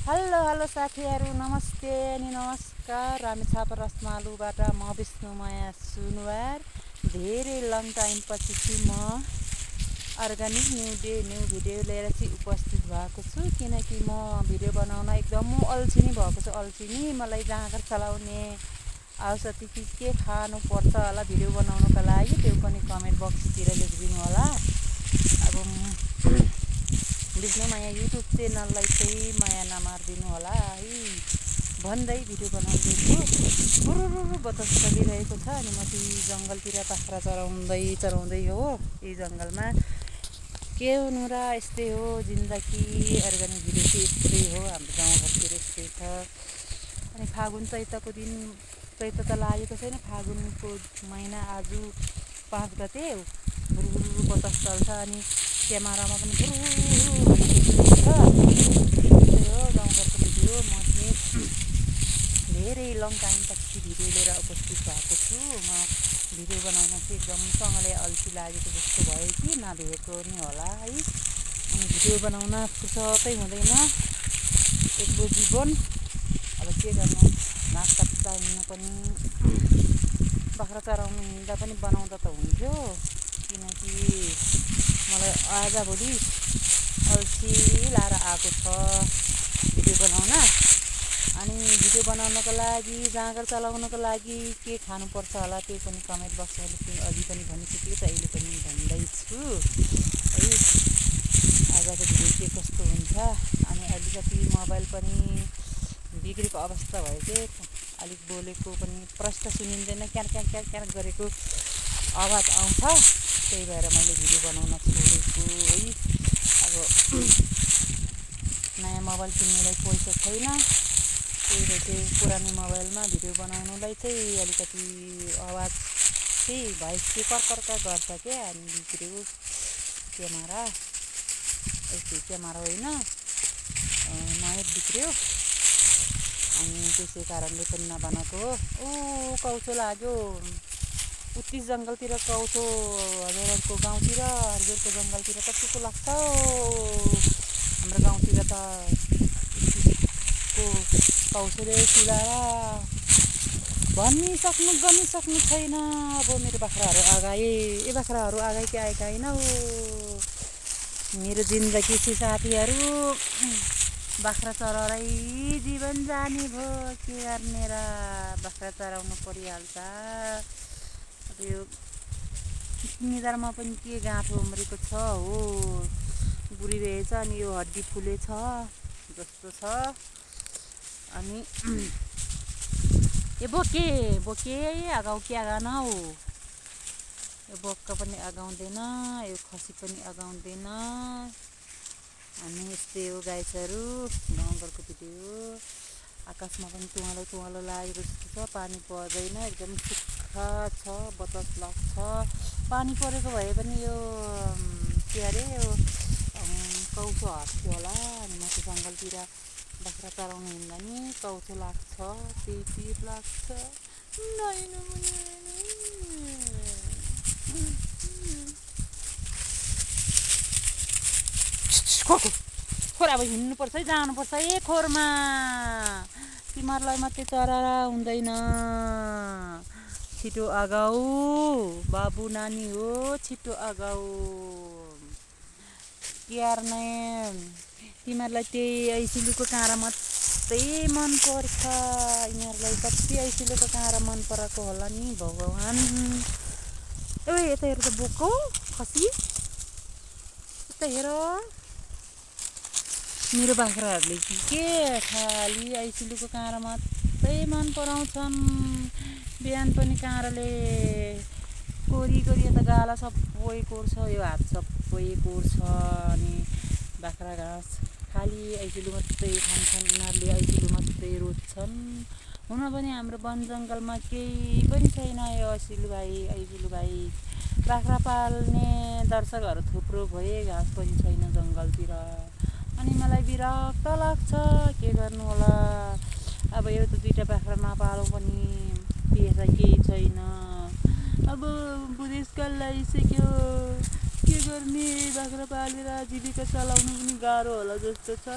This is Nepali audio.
हेलो हेलो साथीहरू, नमस्ते अनि नमस्कार। रामेछाप रसमालुबाट म विष्णुमाया सुनवार। धेरै लङ टाइम पछि चाहिँ म अर्ग्यानिक न्यू भिडियो लिएर चाहिँ उपस्थित भएको छु, किनकि म भिडियो बनाउन एकदम अल्छिनी भएको छु। मलाई जाँगर चलाउने औषधि के खानु पर्छ होला भिडियो बनाउनको लागि, त्यो पनि कमेन्ट बक्सतिर लेखिदिनु होला। अब विष्णुमाया युट्युब च्यानललाई चाहिँ माया नमारिदिनु होला है भन्दै भिडियो बनाउँदैछु। बुरुरु बतस चलिरहेको छ अनि म चाहिँ जङ्गलतिर बाख्रा चराउँदै हो। यही जङ्गलमा के हुनु र, यस्तै हो जिन्दगी। अर्ग्यानिक भिडियो चाहिँ यस्तै हो, हाम्रो गाउँघरतिर यस्तै छ। अनि फागुन चैतको दिन, चैत त लागेको छैन, फागुनको महिना आज 5 गते बुरुरु बतस चल्छ अनि क्यामेरामा पनि बुरुरु छ। त्यही हो गाउँघरको भिडियो। म चाहिँ धेरै लङ टाइम पछि भिडियो लिएर उपस्थित भएको छु। म भिडियो बनाउन चाहिँ एकदमसँगले अल्छी लागेको जस्तो भयो कि नभेटेको नि होला है। अनि भिडियो बनाउन फुर्सदै हुँदैन, एक्लो जीवन। अब के गर्नु, घाँस काट्दा हिँड्नु पनि, बाख्रा चराउनु हिँड्दा पनि बनाउँदा त हुन्थ्यो, किनकि मलाई आजभोलि अल्छी लाएर आएको छ भिडियो बनाउन। अनि भिडियो बनाउनको लागि, जाँगर चलाउनको लागि के खानुपर्छ होला त्यो पनि कमेन्ट बक्समा लेख्नु। अघि पनि भनिसकेको छु, अहिले पनि भन्दैछु है। आजको भिडियो के कस्तो हुन्छ। अनि अलिकति मोबाइल पनि बिग्रेको अवस्था भयो कि अलिक बोलेको पनि प्रष्ट सुनिँदैन, क्यार गरेको आवाज आउँछ। त्यही भएर मैले भिडियो बनाउन छोडेको है। अब नयाँ मोबाइल किन्नुलाई पैसा छैन, त्यही भएर चाहिँ पुरानो मोबाइलमा भिडियो बनाउनुलाई चाहिँ अलिकति आवाज चाहिँ भोइस चाहिँ कर्कर गर्छ क्या। अनि बिग्रेको क्यामेरा, यस्तै क्यामेरा होइन, नयाँ बिग्रियो। अनि त्यसै कारणले पनि नबनाएको हो। कौचो लाग्यो उति जङ्गलतिर, कौचो हजुरहरूको गाउँतिर, हजुरको जङ्गलतिर कतिको लाग्छ। हाम्रो गाउँतिर त कौचोले सिलाएर गनिसक्नु छैन। अब मेरो बाख्राहरू आगाए, बाख्राहरू आगाए कि आएका होइन हो। मेरो जिन्दगी चाहिँ साथीहरू बाख्रा चराउरै जीवन जाने भयो, के गर्ने र, बाख्रा चराउनु परिहाल्छ। अब यो निधारमा पनि के गाँठो उम्रेको छ हो, बुढिरहेछ अनि यो हड्डी फुलेछ जस्तो छ। अनि यो बोके आगाउ के आगान हौ, यो बोक्का पनि आगाउँदैन, यो खसी पनि आगाउँदैन। अनि यस्तै हो गाइसहरू, गाउँघरको भिडियो। आकाशमा पनि तुवालो लागेको जस्तो छ, पानी पर्दैन, एकदम सुक्खा छ, बतस लाग्छ। पानी परेको भए पनि यो के अरे, यो कौचो हट्थ्यो होला। अनि म चाहिँ जङ्गलतिर बाख्रा चराउनु हिँड्दा नि कौचो लाग्छ, त्यही पिर लाग्छ। खोर अब हिँड्नुपर्छ है, जानुपर्छ है खोरमा। तिमीहरूलाई मात्रै चराएर हुँदैन, छिटो आगाऊ बाबु नानी हो, छिटो आगाऊ। क्यार्ने तिमीहरूलाई त्यही ऐसिलुको काँडा मात्रै मनपर्छ। यिनीहरूलाई कति ऐसिलुको काँडा मन पराएको होला नि भगवान्। यता हेर त बोक्कौ खसी, यता हेर। मेरो बाख्राहरूले के खालि ऐसिलुको काँडा मात्रै मन पराउँछन्। बिहान पनि काँडाले कोरी यता गाला सबै कोर्छ, यो हात सबै कोर्छ। अनि बाख्रा घाँस खालि ऐसिलु मात्रै खान्छन्, यिनीहरूले ऐसिलु मात्रै रोज्छन्। हुन पनि हाम्रो वन जङ्गलमा केही पनि छैन यो ऐसिलु भाइ। बाख्रा पाल्ने दर्शकहरू थुप्रो भए, घाँस पनि छैन जङ्गलतिर। अनि मलाई विरक्त लाग्छ, के गर्नु होला। अब यो त 2टा बाख्रा नपालो पनि पेसा केही छैन। अब बुढेसकाल लागिसक्यो, के गर्ने, बाख्रा पालेर जीविका चलाउनु पनि गाह्रो होला जस्तो छ।